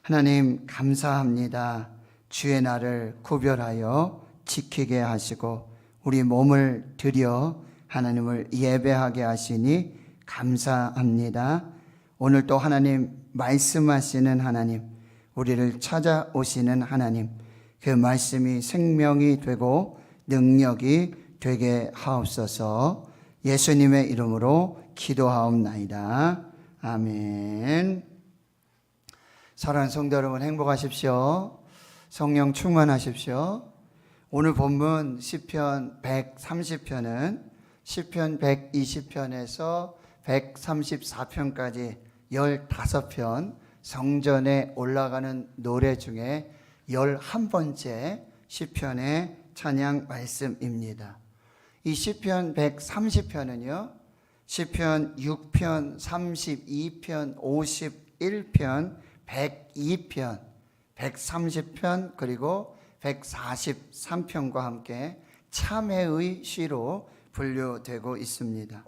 하나님 감사합니다. 주의 날을 구별하여 지키게 하시고 우리 몸을 들여 하나님을 예배하게 하시니 감사합니다. 오늘 또 하나님 말씀하시는 하나님, 우리를 찾아오시는 하나님, 그 말씀이 생명이 되고 능력이 되게 하옵소서. 예수님의 이름으로 기도하옵나이다. 아멘. 사랑하는 성도 여러분, 행복하십시오. 성령 충만하십시오. 오늘 본문 시편 130편은 시편 120편에서 134편까지 15편 성전에 올라가는 노래 중에 11번째 시편의 찬양 말씀입니다. 이 시편 130편은요, 시편 6편, 32편, 51편, 102편, 130편, 그리고 143편과 함께 참회의 시로 분류되고 있습니다.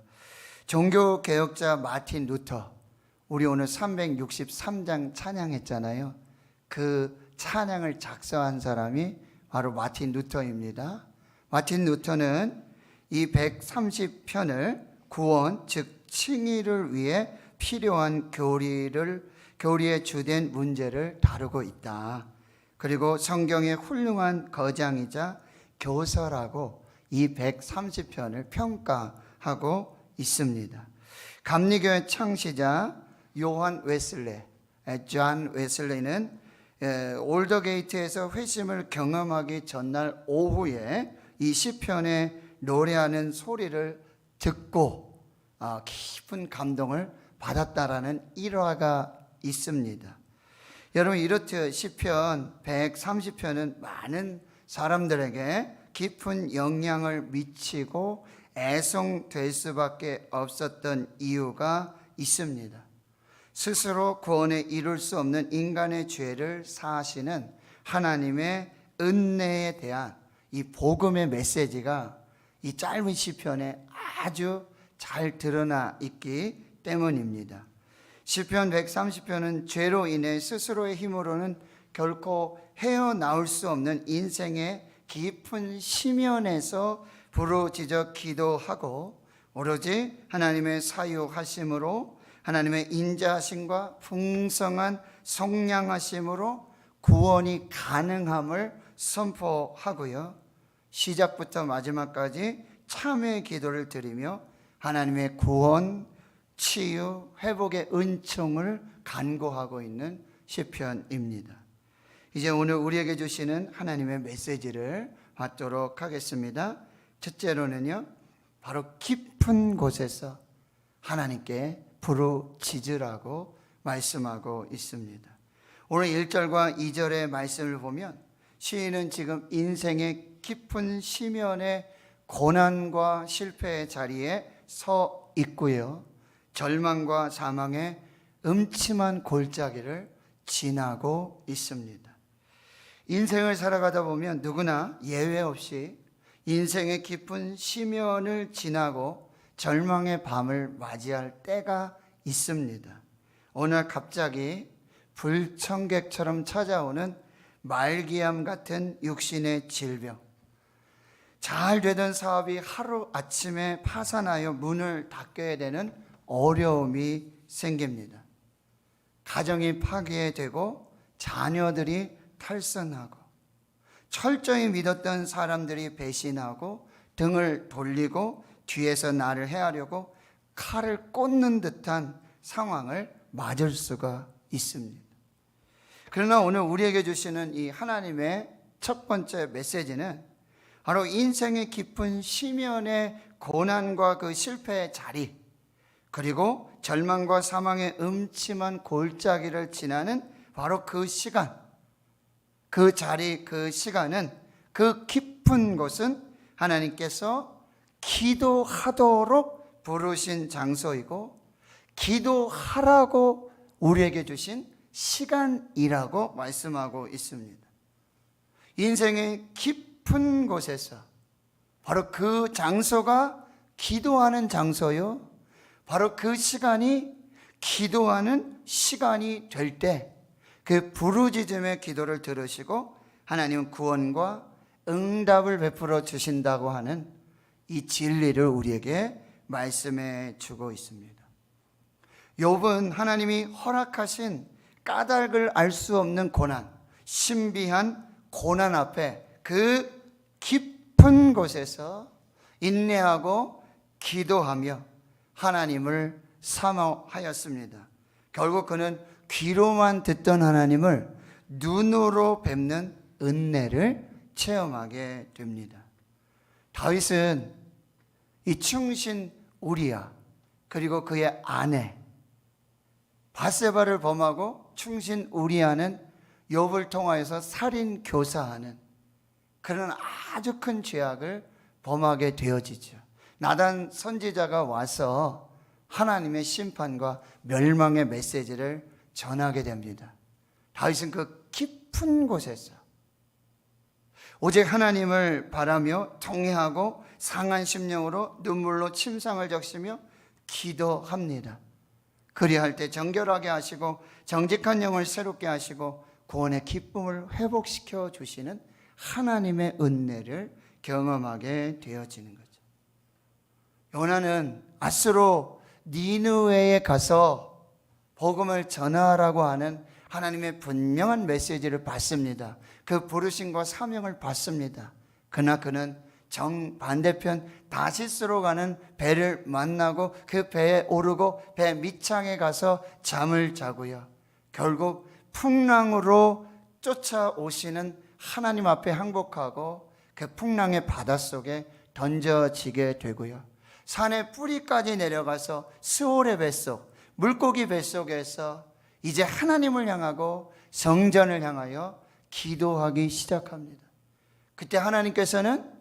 종교개혁자 마틴 루터, 우리 오늘 363장 찬양했잖아요. 그 찬양을 작사한 사람이 바로 마틴 루터입니다. 마틴 루터는 이 130편을 구원, 즉 칭의를 위해 필요한 교리에 주된 문제를 다루고 있다. 그리고 성경의 훌륭한 거장이자 교서라고 이 130편을 평가하고 있습니다. 감리교의 창시자 요한 웨슬레, 존 웨슬레는 올더게이트에서 회심을 경험하기 전날 오후에 이 시편에 노래하는 소리를 듣고 깊은 감동을 받았다라는 일화가 있습니다. 여러분, 이렇듯 시편 130편은 많은 사람들에게 깊은 영향을 미치고 애송될 수밖에 없었던 이유가 있습니다. 스스로 구원에 이룰 수 없는 인간의 죄를 사하시는 하나님의 은혜에 대한 이 복음의 메시지가 이 짧은 시편에 아주 잘 드러나 있기 때문입니다. 시편 130편은 죄로 인해 스스로의 힘으로는 결코 헤어나올 수 없는 인생의 깊은 심연에서 부르짖어 기도하고 오로지 하나님의 사유하심으로, 하나님의 인자하심과 풍성한 속량하심으로 구원이 가능함을 선포하고요, 시작부터 마지막까지 참회의 기도를 드리며 하나님의 구원, 치유, 회복의 은총을 간구하고 있는 시편입니다. 이제 오늘 우리에게 주시는 하나님의 메시지를 받도록 하겠습니다. 첫째로는요, 바로 깊은 곳에서 하나님께 부르짖으라고 말씀하고 있습니다. 오늘 1절과 2절의 말씀을 보면 시인은 지금 인생의 깊은 심연의 고난과 실패의 자리에 서 있고요, 절망과 사망의 음침한 골짜기를 지나고 있습니다. 인생을 살아가다 보면 누구나 예외 없이 인생의 깊은 심연을 지나고 절망의 밤을 맞이할 때가 있습니다. 어느 날 갑자기 불청객처럼 찾아오는 말기암 같은 육신의 질병, 잘 되던 사업이 하루아침에 파산하여 문을 닫게 되는 어려움이 생깁니다. 가정이 파괴되고 자녀들이 탈선하고 철저히 믿었던 사람들이 배신하고 등을 돌리고 뒤에서 나를 해하려고 칼을 꽂는 듯한 상황을 맞을 수가 있습니다. 그러나 오늘 우리에게 주시는 이 하나님의 첫 번째 메시지는 바로 인생의 깊은 심연의 고난과 그 실패의 자리, 그리고 절망과 사망의 음침한 골짜기를 지나는 바로 그 시간, 그 자리, 그 시간은, 그 깊은 곳은 하나님께서 기도하도록 부르신 장소이고 기도하라고 우리에게 주신 시간이라고 말씀하고 있습니다. 인생의 깊은 곳에서 바로 그 장소가 기도하는 장소요, 바로 그 시간이 기도하는 시간이 될 때 그 부르짖음의 기도를 들으시고 하나님은 구원과 응답을 베풀어 주신다고 하는 이 진리를 우리에게 말씀해 주고 있습니다. 욥은 하나님이 허락하신 까닭을 알 수 없는 고난, 신비한 고난 앞에 그 깊은 곳에서 인내하고 기도하며 하나님을 사모하였습니다. 결국 그는 귀로만 듣던 하나님을 눈으로 뵙는 은혜를 체험하게 됩니다. 다윗은 이 충신 우리야 그리고 그의 아내 바세바를 범하고 충신 우리야는 욥을 통하여서 살인 교사하는 그런 아주 큰 죄악을 범하게 되어지죠. 나단 선지자가 와서 하나님의 심판과 멸망의 메시지를 전하게 됩니다. 다윗은 그 깊은 곳에서 오직 하나님을 바라며 통회하고 상한 심령으로 눈물로 침상을 적시며 기도합니다. 그리할 때 정결하게 하시고 정직한 영을 새롭게 하시고 구원의 기쁨을 회복시켜 주시는 하나님의 은혜를 경험하게 되어지는 거죠. 요나는 아스로 니느웨에 가서 복음을 전하라고 하는 하나님의 분명한 메시지를 받습니다. 그 부르심과 사명을 받습니다. 그러나 그는 정반대편 다시스로 가는 배를 만나고 그 배에 오르고 배 밑창에 가서 잠을 자고요. 결국 풍랑으로 쫓아오시는 하나님 앞에 항복하고 그 풍랑의 바닷속에 던져지게 되고요. 산의 뿌리까지 내려가서 스올의 뱃속, 물고기 뱃속에서 이제 하나님을 향하고 성전을 향하여 기도하기 시작합니다. 그때 하나님께서는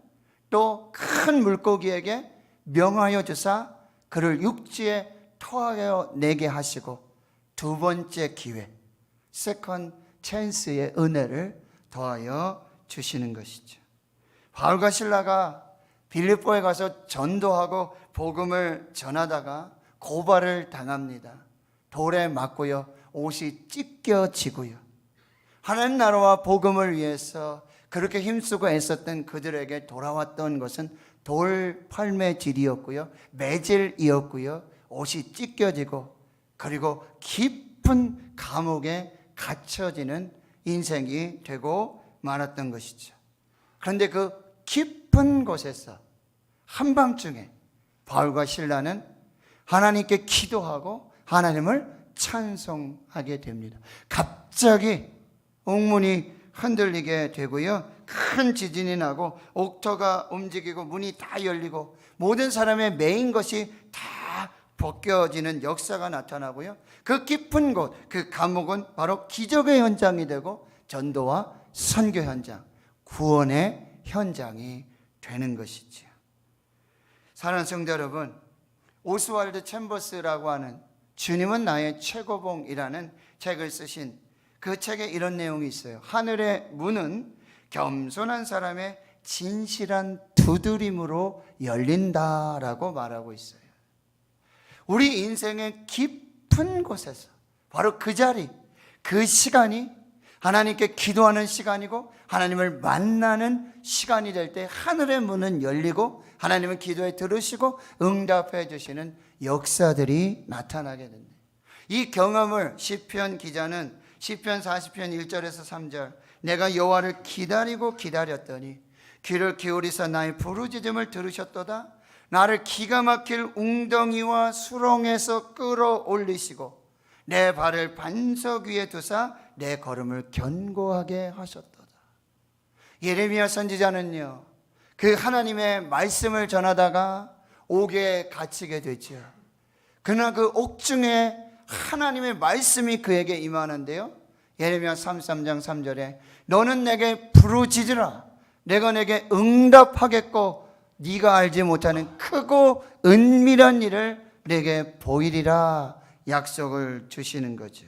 또 큰 물고기에게 명하여 주사 그를 육지에 토하여 내게 하시고 두 번째 기회, 세컨 찬스의 은혜를 더하여 주시는 것이죠. 바울과 실라가 빌립보에 가서 전도하고 복음을 전하다가 고발을 당합니다. 돌에 맞고요, 옷이 찢겨지고요. 하나님 나라와 복음을 위해서 그렇게 힘쓰고 애썼던 그들에게 돌아왔던 것은 돌팔매질이었고요, 매질이었고요, 옷이 찢겨지고 그리고 깊은 감옥에 갇혀지는 인생이 되고 말았던 것이죠. 그런데 그 깊은 곳에서 한밤중에 바울과 실라는 하나님께 기도하고 하나님을 찬송하게 됩니다. 갑자기 옥문이 흔들리게 되고요, 큰 지진이 나고 옥터가 움직이고 문이 다 열리고 모든 사람의 메인 것이 다 벗겨지는 역사가 나타나고요, 그 깊은 곳, 그 감옥은 바로 기적의 현장이 되고 전도와 선교 현장, 구원의 현장이 되는 것이지요. 사랑하는 성도 여러분, 오스왈드 챔버스라고 하는 주님은 나의 최고봉이라는 책을 쓰신 그 책에 이런 내용이 있어요. 하늘의 문은 겸손한 사람의 진실한 두드림으로 열린다라고 말하고 있어요. 우리 인생의 깊은 곳에서 바로 그 자리, 그 시간이 하나님께 기도하는 시간이고 하나님을 만나는 시간이 될 때 하늘의 문은 열리고 하나님은 기도에 들으시고 응답해 주시는 역사들이 나타나게 됩니다. 이 경험을 시편 기자는 시편 40편 1절에서 3절, 내가 여호와를 기다리고 기다렸더니 귀를 기울이사 나의 부르짖음을 들으셨도다. 나를 기가 막힐 웅덩이와 수렁에서 끌어올리시고 내 발을 반석 위에 두사 내 걸음을 견고하게 하셨도다. 예레미야 선지자는요, 그 하나님의 말씀을 전하다가 옥에 갇히게 되죠. 그러나 그 옥중에 하나님의 말씀이 그에게 임하는데요, 예레미야 33장 3절에 너는 내게 부르짖으라 내가 내게 응답하겠고 네가 알지 못하는 크고 은밀한 일을 내게 보이리라 약속을 주시는 거죠.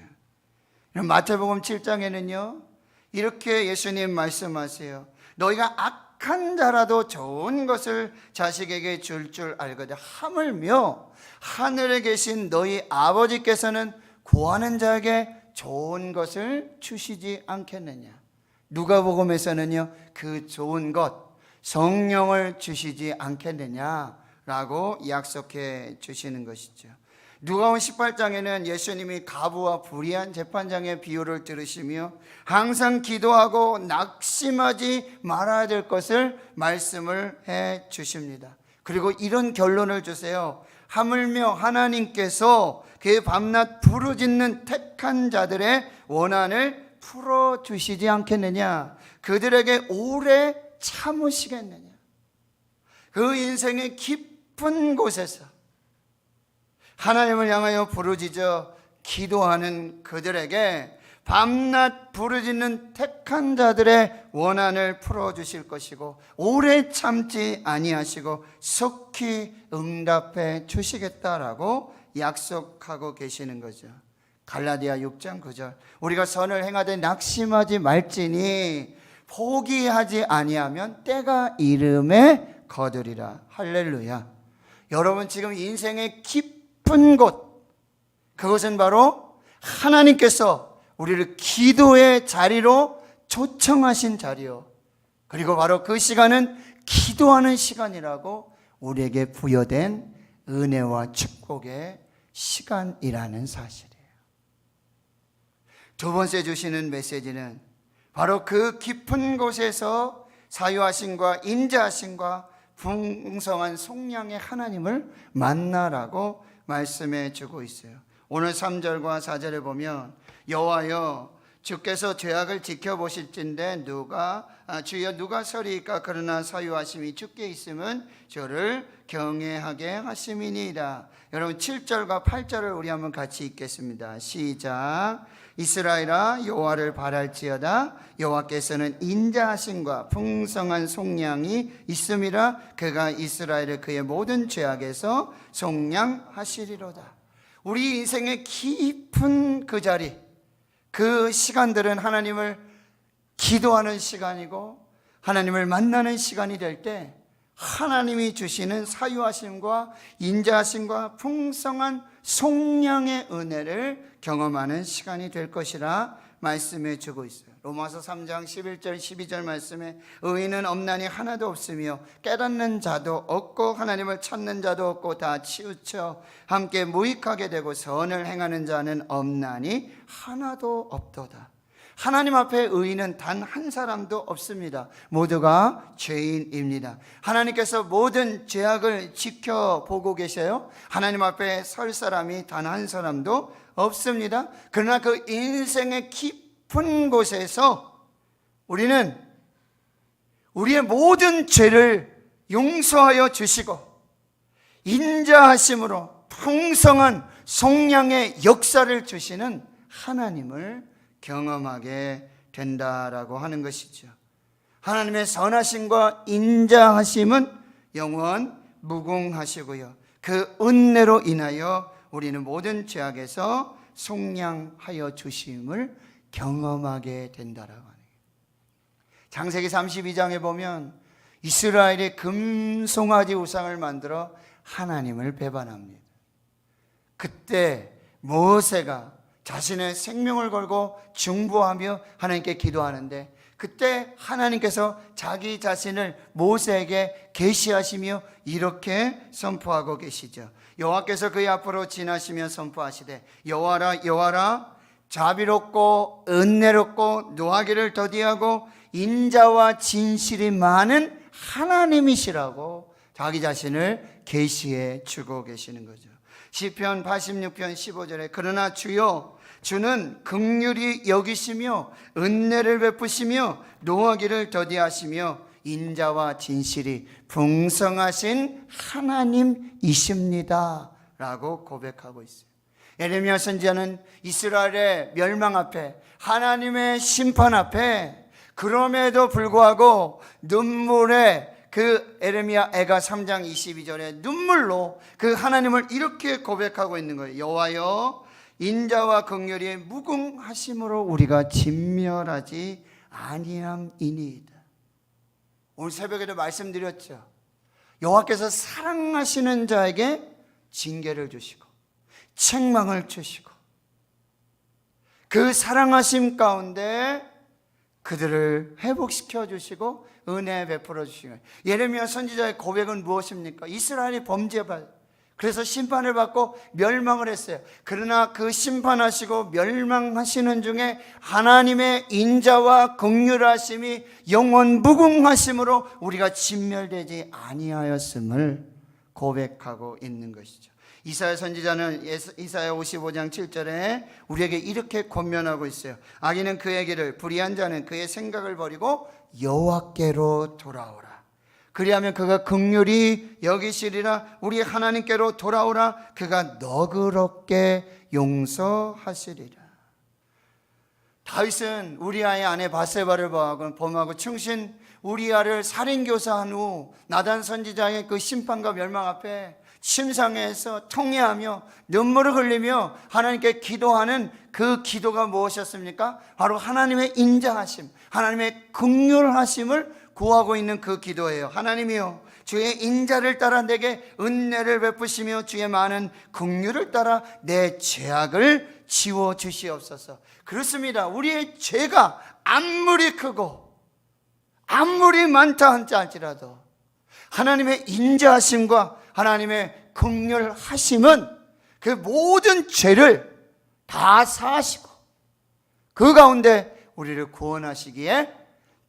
마태복음 7장에는요 이렇게 예수님 말씀하세요. 너희가 악한 자라도 좋은 것을 자식에게 줄 알거든 하물며 하늘에 계신 너희 아버지께서는 구하는 자에게 좋은 것을 주시지 않겠느냐. 누가복음에서는요, 그 좋은 것, 성령을 주시지 않겠느냐라고 약속해 주시는 것이죠. 누가복음 18장에는 예수님이 가부와 불의한 재판장의 비유를 들으시며 항상 기도하고 낙심하지 말아야 될 것을 말씀을 해 주십니다. 그리고 이런 결론을 주세요. 하물며 하나님께서 그 밤낮 부르짖는 택한 자들의 원한을 풀어주시지 않겠느냐. 그들에게 오래 참으시겠느냐. 그 인생의 깊은 곳에서 하나님을 향하여 부르짖어 기도하는 그들에게 밤낮 부르짖는 택한 자들의 원한을 풀어주실 것이고 오래 참지 아니하시고 속히 응답해 주시겠다라고 약속하고 계시는 거죠. 갈라디아 6장 9절 우리가 선을 행하되 낙심하지 말지니 포기하지 아니하면 때가 이름에 거두리라. 할렐루야. 여러분 지금 인생의 깊은 곳, 그것은 바로 하나님께서 우리를 기도의 자리로 초청하신 자리요, 그리고 바로 그 시간은 기도하는 시간이라고 우리에게 부여된 은혜와 축복의 시간이라는 사실이에요. 두 번째 주시는 메시지는 바로 그 깊은 곳에서 사유하심과 인자하심과 풍성한 속량의 하나님을 만나라고 말씀해 주고 있어요. 오늘 3절과 4절에 보면 여호와여 주께서 죄악을 지켜보실진데 주여 누가 서리이까. 그러나 사유하심이 주께 있음은 저를 경외하게 하심이니이다. 여러분 7절과 8절을 우리 한번 같이 읽겠습니다. 시작. 이스라엘아 여호와를 바랄지어다. 여호와께서는 인자하심과 풍성한 속량이 있음이라. 그가 이스라엘을 그의 모든 죄악에서 속량하시리로다. 우리 인생의 깊은 그 자리, 그 시간들은 하나님을 기도하는 시간이고 하나님을 만나는 시간이 될 때 하나님이 주시는 사유하심과 인자하심과 풍성한 속량의 은혜를 경험하는 시간이 될 것이라 말씀해 주고 있어요. 로마서 3장 11절 12절 말씀에 의인은 없나니 하나도 없으며 깨닫는 자도 없고 하나님을 찾는 자도 없고 다 치우쳐 함께 무익하게 되고 선을 행하는 자는 없나니 하나도 없도다. 하나님 앞에 의인은 단 한 사람도 없습니다. 모두가 죄인입니다. 하나님께서 모든 죄악을 지켜보고 계셔요. 하나님 앞에 설 사람이 단 한 사람도 없습니다. 그러나 그 인생의 깊은 곳에서 우리는 우리의 모든 죄를 용서하여 주시고 인자하심으로 풍성한 속량의 역사를 주시는 하나님을 경험하게 된다라고 하는 것이죠. 하나님의 선하심과 인자하심은 영원 무궁하시고요, 그 은혜로 인하여 우리는 모든 죄악에서 속량하여 주심을 경험하게 된다라고 하는 거예요. 창세기 32장에 보면 이스라엘이 금송아지 우상을 만들어 하나님을 배반합니다. 그때 모세가 자신의 생명을 걸고 중보하며 하나님께 기도하는데 그때 하나님께서 자기 자신을 모세에게 계시하시며 이렇게 선포하고 계시죠. 여호와께서 그의 앞으로 지나시며 선포하시되 여호와라 여호와라 자비롭고 은혜롭고 노하기를 더디하고 인자와 진실이 많은 하나님이시라고 자기 자신을 계시해 주고 계시는 거죠. 시편 86편 15절에 그러나 주여 주는 긍휼히 여기시며 은혜를 베푸시며 노하기를 더디하시며 인자와 진실이 풍성하신 하나님이십니다 라고 고백하고 있어요. 예레미야 선지자는 이스라엘의 멸망 앞에, 하나님의 심판 앞에, 그럼에도 불구하고 눈물에 그 에레미야 애가 3장 22절에 눈물로 그 하나님을 이렇게 고백하고 있는 거예요. 여호와여 인자와 긍휼이 무궁하심으로 우리가 진멸하지 아니함이니이다. 오늘 새벽에도 말씀드렸죠. 여호와께서 사랑하시는 자에게 징계를 주시고 책망을 주시고 그 사랑하심 가운데 그들을 회복시켜 주시고 은혜 베풀어 주시고, 예레미야 선지자의 고백은 무엇입니까? 이스라엘이 범죄받, 그래서 심판을 받고 멸망을 했어요. 그러나 그 심판하시고 멸망하시는 중에 하나님의 인자와 긍휼하심이 영원 무궁하심으로 우리가 진멸되지 아니하였음을 고백하고 있는 것이죠. 이사야 선지자는 이사야 55장 7절에 우리에게 이렇게 권면하고 있어요. 악인은 그의 길을, 불의한 자는 그의 생각을 버리고 여호와께로 돌아오라. 그리하면 그가 긍휼히 여기시리라. 우리 하나님께로 돌아오라. 그가 너그럽게 용서하시리라. 다윗은 우리아의 아내 바세바를 범하고 충신 우리아를 살인교사한 후 나단 선지자의 그 심판과 멸망 앞에 침상에서 통회하며 눈물을 흘리며 하나님께 기도하는 그 기도가 무엇이었습니까? 바로 하나님의 인자하심, 하나님의 긍휼하심을 구하고 있는 그 기도예요. 하나님이여, 주의 인자를 따라 내게 은혜를 베푸시며 주의 많은 긍휼을 따라 내 죄악을 지워주시옵소서. 그렇습니다. 우리의 죄가 아무리 크고 아무리 많다 할지라도 하나님의 인자하심과 하나님의 긍휼하심은 그 모든 죄를 다 사하시고 그 가운데 우리를 구원하시기에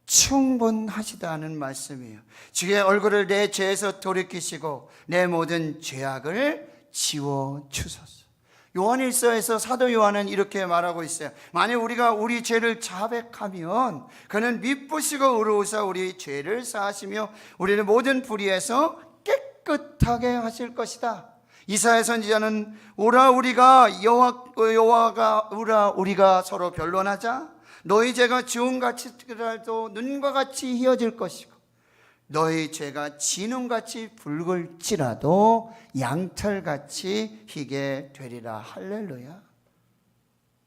충분하시다는 말씀이에요. 주의 얼굴을 내 죄에서 돌이키시고 내 모든 죄악을 지워주소서. 요한일서에서 사도 요한은 이렇게 말하고 있어요. 만약 우리가 우리 죄를 자백하면 그는 미쁘시고 의로우사 우리 죄를 사하시며 우리를 모든 불의에서 깨끗하게 하실 것이다. 이사야 선지자는 오라 우리가 여호와가 오라 우리가 서로 변론하자. 너희 죄가 주홍같이라도 눈과 같이 희어질 것이고 너희 죄가 진홍같이 붉을지라도 양털같이 희게 되리라. 할렐루야.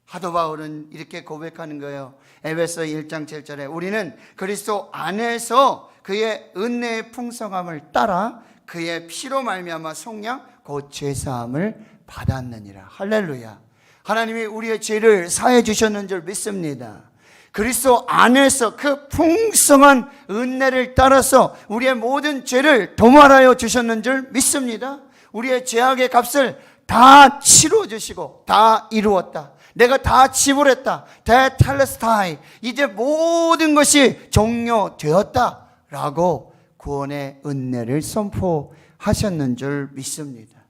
사도 바울은 이렇게 고백하는 거예요. 에베소 1장 7절에 우리는 그리스도 안에서 그의 은혜의 풍성함을 따라 그의 피로 말미암아 속량 곧 죄사함을 받았느니라. 할렐루야. 하나님이 우리의 죄를 사해 주셨는 줄 믿습니다. 그리스도 안에서 그 풍성한 은혜를 따라서 우리의 모든 죄를 도말하여 주셨는 줄 믿습니다. 우리의 죄악의 값을 다 치러 주시고 다 이루었다. 내가 다 지불했다. 데텔레스타이. 이제 모든 것이 종료되었다라고 구원의 은혜를 선포하셨는 줄 믿습니다.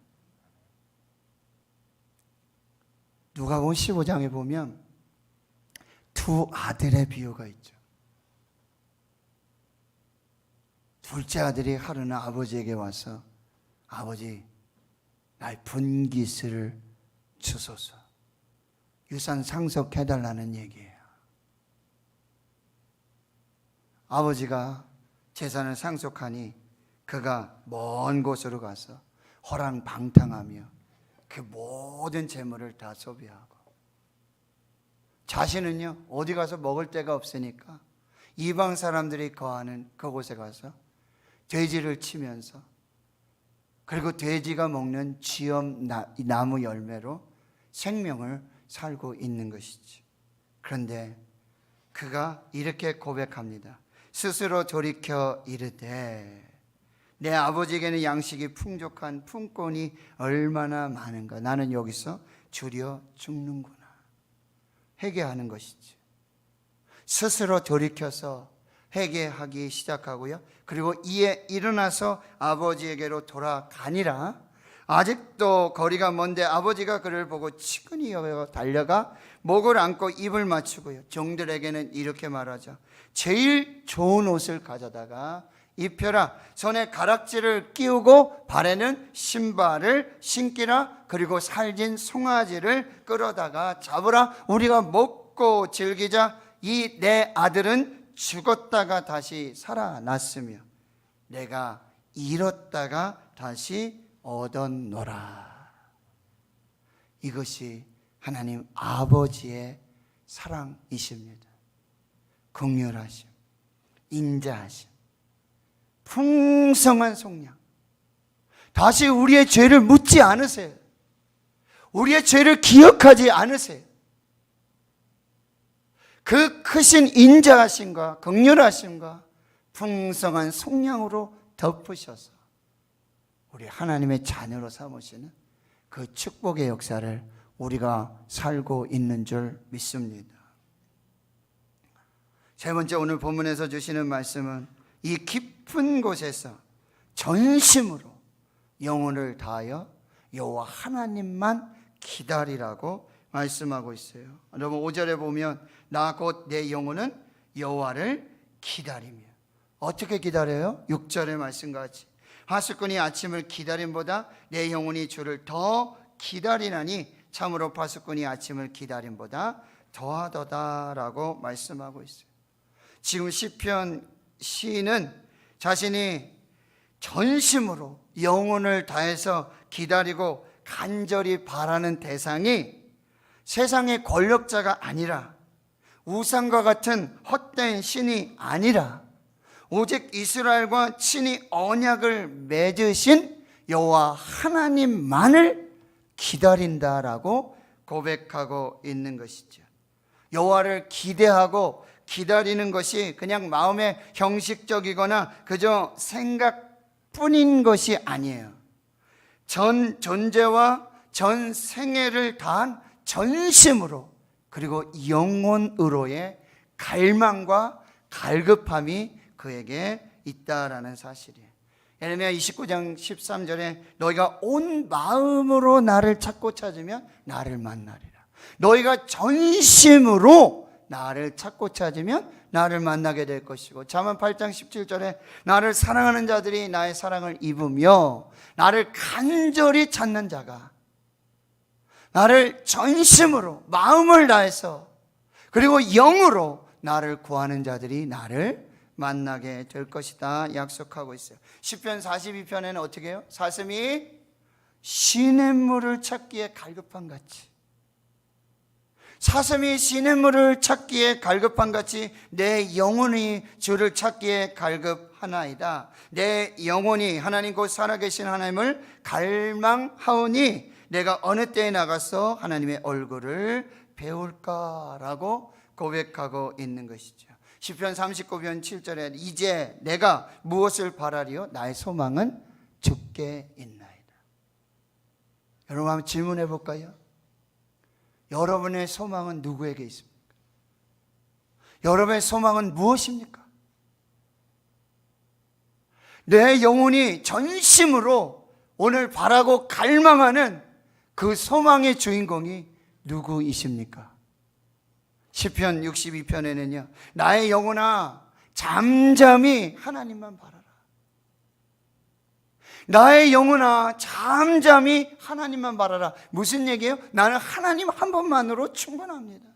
누가복음 15장에 보면 두 아들의 비유가 있죠. 둘째 아들이 하루는 아버지에게 와서 아버지, 나의 분깃을 주소서. 유산 상속해달라는 얘기예요. 아버지가 재산을 상속하니 그가 먼 곳으로 가서 허랑방탕하며 그 모든 재물을 다 소비하고 자신은요 어디 가서 먹을 데가 없으니까 이방 사람들이 거하는 그곳에 가서 돼지를 치면서 그리고 돼지가 먹는 쥐엄 나무 열매로 생명을 살고 있는 것이지. 그런데 그가 이렇게 고백합니다. 스스로 돌이켜 이르되 내 아버지에게는 양식이 풍족한 품꾼이 얼마나 많은가. 나는 여기서 줄여 죽는구나. 회개하는 것이지. 스스로 돌이켜서 회개하기 시작하고요. 그리고 이에 일어나서 아버지에게로 돌아가니라. 아직도 거리가 먼데 아버지가 그를 보고 치근히 여겨 달려가 목을 안고 입을 맞추고요. 종들에게는 이렇게 말하죠. 제일 좋은 옷을 가져다가 입혀라. 손에 가락지를 끼우고 발에는 신발을 신기라. 그리고 살진 송아지를 끌어다가 잡으라. 우리가 먹고 즐기자. 이 내 아들은 죽었다가 다시 살아났으며 내가 잃었다가 다시 얻었노라. 이것이 하나님 아버지의 사랑이십니다. 긍휼하심, 인자하심, 풍성한 속량. 다시 우리의 죄를 묻지 않으세요. 우리의 죄를 기억하지 않으세요. 그 크신 인자하심과 긍휼하심과 풍성한 속량으로 덮으셔서 우리 하나님의 자녀로 삼으시는 그 축복의 역사를 우리가 살고 있는 줄 믿습니다. 세 번째, 오늘 본문에서 주시는 말씀은 이 깊은 곳에서 전심으로 영혼을 다하여 여호와 하나님만 기다리라고 말씀하고 있어요. 여러분 5절에 보면 나 곧 내 영혼은 여호와를 기다리며, 어떻게 기다려요? 6절의 말씀같이 파수꾼이 아침을 기다림보다 내 영혼이 주를 더 기다리나니 참으로 파수꾼이 아침을 기다림보다 더하도다라고 말씀하고 있어요. 지금 시편 시인은 자신이 전심으로 영혼을 다해서 기다리고 간절히 바라는 대상이 세상의 권력자가 아니라 우상과 같은 헛된 신이 아니라 오직 이스라엘과 친히 언약을 맺으신 여호와 하나님만을 기다린다라고 고백하고 있는 것이죠. 여호와를 기대하고 기다리는 것이 그냥 마음의 형식적이거나 그저 생각뿐인 것이 아니에요. 전 존재와 전 생애를 다한 전심으로 그리고 영혼으로의 갈망과 갈급함이 그에게 있다라는 사실이에요. 예레미야 29장 13절에 너희가 온 마음으로 나를 찾고 찾으면 나를 만나리라. 너희가 전심으로 나를 찾고 찾으면 나를 만나게 될 것이고, 잠언 8장 17절에 나를 사랑하는 자들이 나의 사랑을 입으며 나를 간절히 찾는 자가 나를 전심으로 마음을 다해서 그리고 영으로 나를 구하는 자들이 나를 만나게 될 것이다 약속하고 있어요. 시편 42편에는 어떻게 해요? 사슴이 시냇물을 찾기에 갈급한 같이, 사슴이 시냇물을 찾기에 갈급한 같이 내 영혼이 주를 찾기에 갈급하나이다. 내 영혼이 하나님 곧 살아계신 하나님을 갈망하오니 내가 어느 때에 나가서 하나님의 얼굴을 배울까라고 고백하고 있는 것이죠. 시편 39편 7절에 이제 내가 무엇을 바라리요? 나의 소망은 주께 있나이다. 여러분 한번 질문해 볼까요? 여러분의 소망은 누구에게 있습니까? 여러분의 소망은 무엇입니까? 내 영혼이 전심으로 오늘 바라고 갈망하는 그 소망의 주인공이 누구이십니까? 시편 62편에는요 나의 영혼아 잠잠히 하나님만 바라라. 나의 영혼아 잠잠히 하나님만 바라라. 무슨 얘기예요? 나는 하나님 한 분만으로 충분합니다.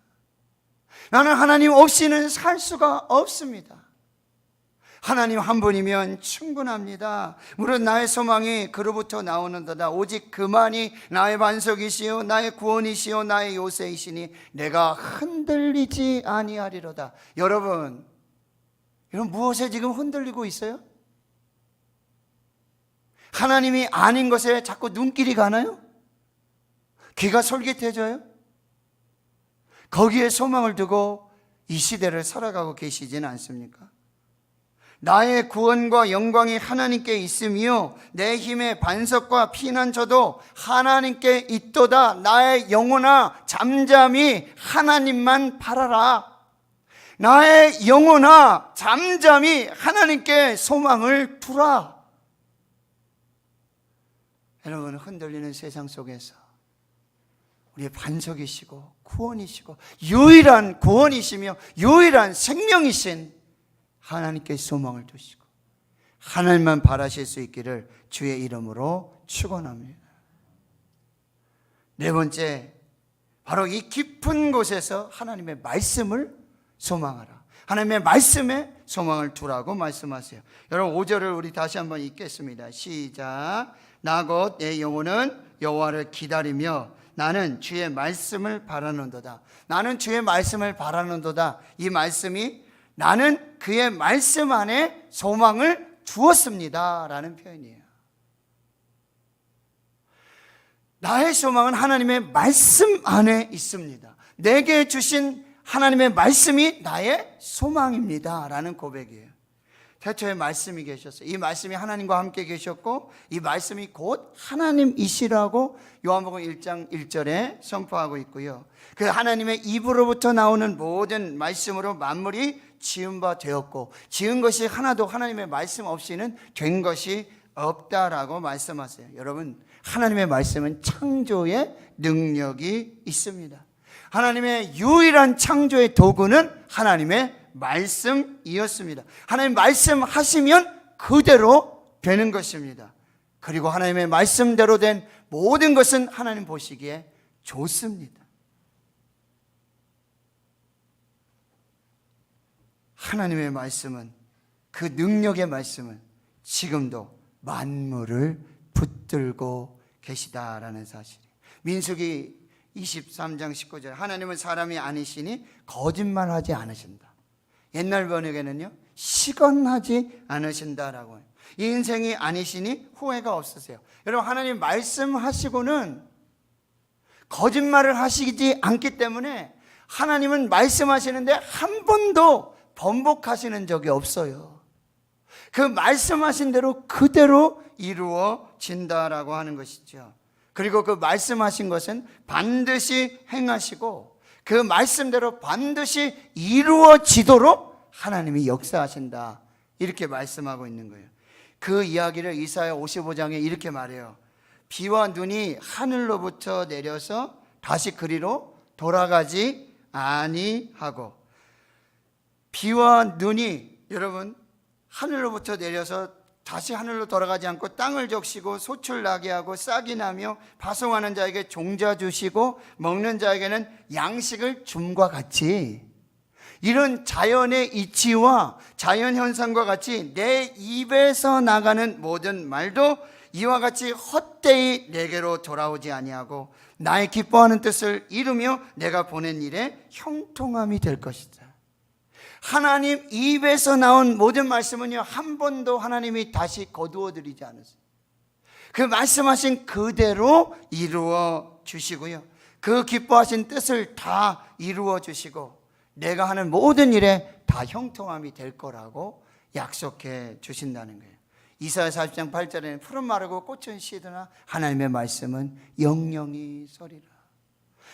나는 하나님 없이는 살 수가 없습니다. 하나님 한 분이면 충분합니다. 물론 나의 소망이 그로부터 나오는도다. 오직 그만이 나의 반석이시요 나의 구원이시요 나의 요새이시니 내가 흔들리지 아니하리로다. 여러분 무엇에 지금 흔들리고 있어요? 하나님이 아닌 것에 자꾸 눈길이 가나요? 귀가 솔깃해져요? 거기에 소망을 두고 이 시대를 살아가고 계시지는 않습니까? 나의 구원과 영광이 하나님께 있으며 내 힘의 반석과 피난처도 하나님께 있도다. 나의 영혼아 잠잠히 하나님만 바라라. 나의 영혼아 잠잠히 하나님께 소망을 두라. 여러분 흔들리는 세상 속에서 우리의 반석이시고 구원이시고 유일한 구원이시며 유일한 생명이신 하나님께 소망을 두시고 하나님만 바라실 수 있기를 주의 이름으로 축원합니다. 네 번째, 바로 이 깊은 곳에서 하나님의 말씀을 소망하라. 하나님의 말씀에 소망을 두라고 말씀하세요. 여러분 5절을 우리 다시 한번 읽겠습니다. 시작. 나 곧 내 영혼은 여호와를 기다리며 나는 주의 말씀을 바라는도다. 나는 주의 말씀을 바라는도다. 이 말씀이 나는 그의 말씀 안에 소망을 두었습니다 라는 표현이에요. 나의 소망은 하나님의 말씀 안에 있습니다. 내게 주신 하나님의 말씀이 나의 소망입니다 라는 고백이에요. 태초에 말씀이 계셨어요. 이 말씀이 하나님과 함께 계셨고 이 말씀이 곧 하나님이시라고 요한복음 1장 1절에 선포하고 있고요. 그 하나님의 입으로부터 나오는 모든 말씀으로 만물이 지은 바 되었고 지은 것이 하나도 하나님의 말씀 없이는 된 것이 없다라고 말씀하세요. 여러분, 하나님의 말씀은 창조의 능력이 있습니다. 하나님의 유일한 창조의 도구는 하나님의 말씀이었습니다. 하나님 말씀하시면 그대로 되는 것입니다. 그리고 하나님의 말씀대로 된 모든 것은 하나님 보시기에 좋습니다. 하나님의 말씀은, 그 능력의 말씀은 지금도 만물을 붙들고 계시다라는 사실. 민수기 23장 19절, 하나님은 사람이 아니시니 거짓말하지 않으신다. 옛날 번역에는요, 시건하지 않으신다라고 해요. 이 인생이 아니시니 후회가 없으세요. 여러분, 하나님 말씀하시고는 거짓말을 하시지 않기 때문에 하나님은 말씀하시는데 한 번도 번복하시는 적이 없어요. 그 말씀하신 대로 그대로 이루어진다라고 하는 것이죠. 그리고 그 말씀하신 것은 반드시 행하시고 그 말씀대로 반드시 이루어지도록 하나님이 역사하신다, 이렇게 말씀하고 있는 거예요. 그 이야기를 이사야 55장에 이렇게 말해요. 비와 눈이 하늘로부터 내려서 다시 그리로 돌아가지 아니하고. 비와 눈이 여러분 하늘로부터 내려서 다시 하늘로 돌아가지 않고 땅을 적시고 소출 나게 하고 싹이 나며 파송하는 자에게 종자 주시고 먹는 자에게는 양식을 줌과 같이, 이런 자연의 이치와 자연 현상과 같이 내 입에서 나가는 모든 말도 이와 같이 헛되이 내게로 돌아오지 아니하고 나의 기뻐하는 뜻을 이루며 내가 보낸 일에 형통함이 될 것이다. 하나님 입에서 나온 모든 말씀은요, 한 번도 하나님이 다시 거두어 드리지 않으세요. 그 말씀하신 그대로 이루어 주시고요, 그 기뻐하신 뜻을 다 이루어 주시고 내가 하는 모든 일에 다 형통함이 될 거라고 약속해 주신다는 거예요. 이사야 40장 8절에는 푸른 마르고 꽃은 시드나 하나님의 말씀은 영영이 서리라.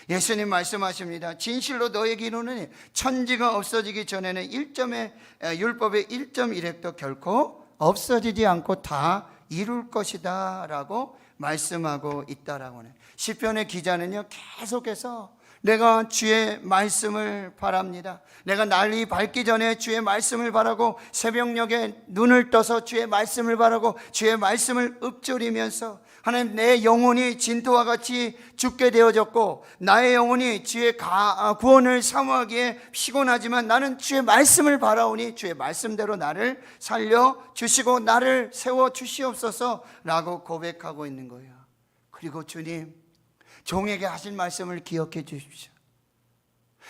예수님 말씀하십니다. 진실로 너에게 이르노니 천지가 없어지기 전에는 율법의 1.1획도 결코 없어지지 않고 다 이룰 것이다 라고 말씀하고 있다라고 해요. 시편의 기자는요, 계속해서 내가 주의 말씀을 바랍니다. 내가 날이 밝기 전에 주의 말씀을 바라고 새벽녘에 눈을 떠서 주의 말씀을 바라고 주의 말씀을 읊조리면서 하나님, 내 영혼이 진토와 같이 죽게 되어졌고 나의 영혼이 주의 구원을 사모하기에 피곤하지만 나는 주의 말씀을 바라오니 주의 말씀대로 나를 살려주시고 나를 세워주시옵소서 라고 고백하고 있는 거예요. 그리고 주님, 종에게 하신 말씀을 기억해 주십시오.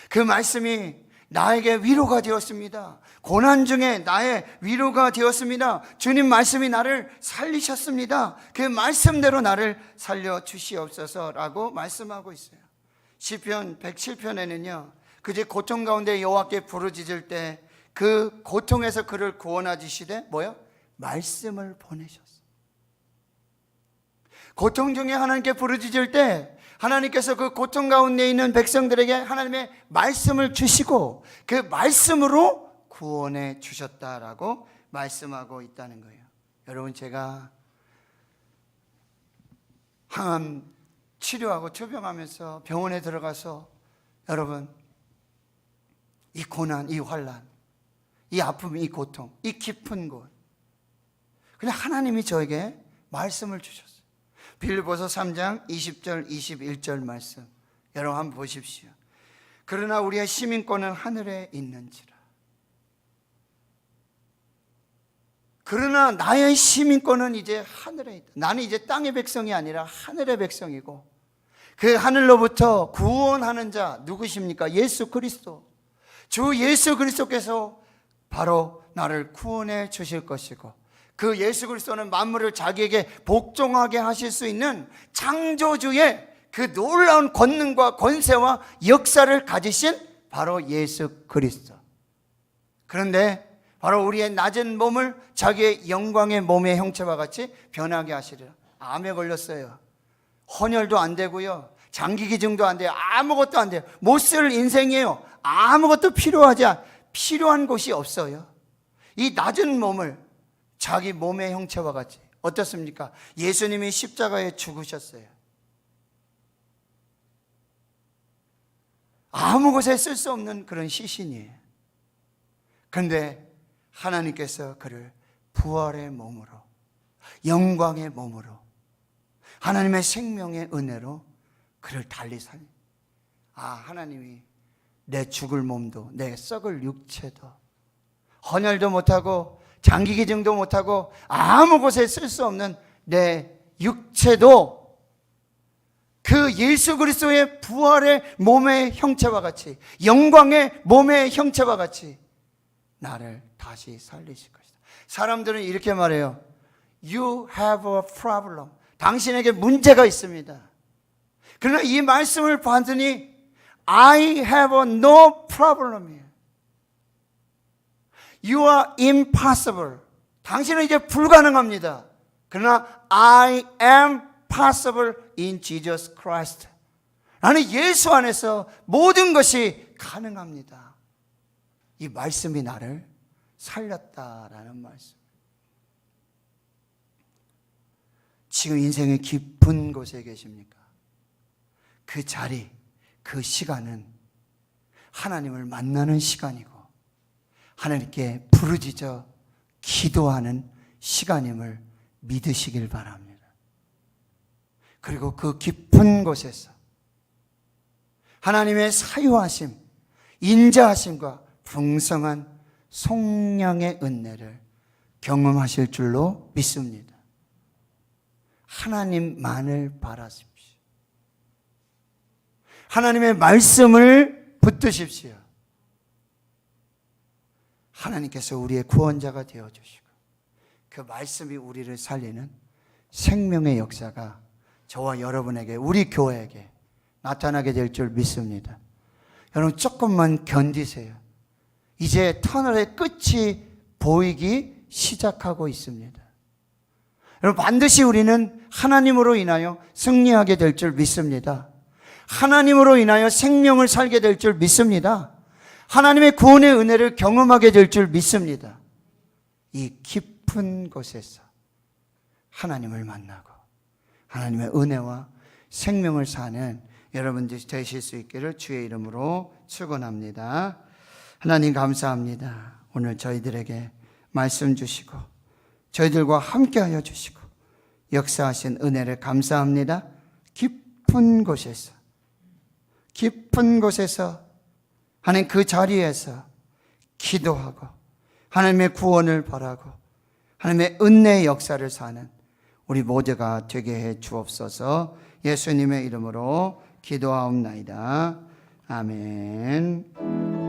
그 말씀이 나에게 위로가 되었습니다. 고난 중에 나의 위로가 되었습니다. 주님 말씀이 나를 살리셨습니다. 그 말씀대로 나를 살려주시옵소서라고 말씀하고 있어요. 시편 107편에는요, 그제 고통 가운데 여호와께 부르짖을 때 그 고통에서 그를 구원하시되 뭐요? 말씀을 보내셨어요. 고통 중에 하나님께 부르짖을 때 하나님께서 그 고통 가운데 있는 백성들에게 하나님의 말씀을 주시고 그 말씀으로 구원해 주셨다라고 말씀하고 있다는 거예요. 여러분, 제가 항암 치료하고 투병하면서 병원에 들어가서 여러분, 이 고난, 이 환난, 이 아픔, 이 고통, 이 깊은 곳, 그냥 하나님이 저에게 말씀을 주셨어요. 빌립보서 3장 20절 21절 말씀 여러분 한번 보십시오. 그러나 우리의 시민권은 하늘에 있는지라. 그러나 나의 시민권은 이제 하늘에 있다. 나는 이제 땅의 백성이 아니라 하늘의 백성이고 그 하늘로부터 구원하는 자 누구십니까? 예수 그리스도. 주 예수 그리스도께서 바로 나를 구원해 주실 것이고 그 예수 그리스도는 만물을 자기에게 복종하게 하실 수 있는 창조주의 그 놀라운 권능과 권세와 역사를 가지신 바로 예수 그리스도. 그런데 바로 우리의 낮은 몸을 자기의 영광의 몸의 형체와 같이 변하게 하시리라. 암에 걸렸어요. 헌혈도 안 되고요. 장기 기증도 안 돼요. 아무것도 안 돼요. 못 쓸 인생이에요. 아무것도 필요한 곳이 없어요. 이 낮은 몸을 자기 몸의 형체와 같이. 어떻습니까? 예수님이 십자가에 죽으셨어요. 아무 곳에 쓸 수 없는 그런 시신이에요. 그런데 하나님께서 그를 부활의 몸으로, 영광의 몸으로, 하나님의 생명의 은혜로 그를 달리 살리. 하나님이 내 죽을 몸도, 내 썩을 육체도, 헌혈도 못하고 장기 기증도 못하고 아무 곳에 쓸 수 없는 내 육체도 그 예수 그리스도의 부활의 몸의 형체와 같이, 영광의 몸의 형체와 같이 나를 다시 살리실 것이다. 사람들은 이렇게 말해요. You have a problem. 당신에게 문제가 있습니다. 그러나 이 말씀을 봤더니 I have no problem. You are impossible. 당신은 이제 불가능합니다. 그러나 I am possible in Jesus Christ. 나는 예수 안에서 모든 것이 가능합니다. 이 말씀이 나를 살렸다라는 말씀. 지금 인생의 깊은 곳에 계십니까? 그 자리, 그 시간은 하나님을 만나는 시간이고 하나님께 부르짖어 기도하는 시간임을 믿으시길 바랍니다. 그리고 그 깊은 곳에서 하나님의 사유하심, 인자하심과 풍성한 속량의 은혜를 경험하실 줄로 믿습니다. 하나님만을 바라십시오. 하나님의 말씀을 붙드십시오. 하나님께서 우리의 구원자가 되어주시고 그 말씀이 우리를 살리는 생명의 역사가 저와 여러분에게, 우리 교회에게 나타나게 될 줄 믿습니다. 여러분 조금만 견디세요. 이제 터널의 끝이 보이기 시작하고 있습니다. 여러분 반드시 우리는 하나님으로 인하여 승리하게 될 줄 믿습니다. 하나님으로 인하여 생명을 살게 될 줄 믿습니다. 하나님의 구원의 은혜를 경험하게 될 줄 믿습니다. 이 깊은 곳에서 하나님을 만나고 하나님의 은혜와 생명을 사는 여러분들이 되실 수 있기를 주의 이름으로 축원합니다. 하나님 감사합니다. 오늘 저희들에게 말씀 주시고 저희들과 함께하여 주시고 역사하신 은혜를 감사합니다. 깊은 곳에서 하나님 그 자리에서 기도하고 하나님의 구원을 바라고 하나님의 은혜의 역사를 사는 우리 모두가 되게 해 주옵소서. 예수님의 이름으로 기도하옵나이다. 아멘.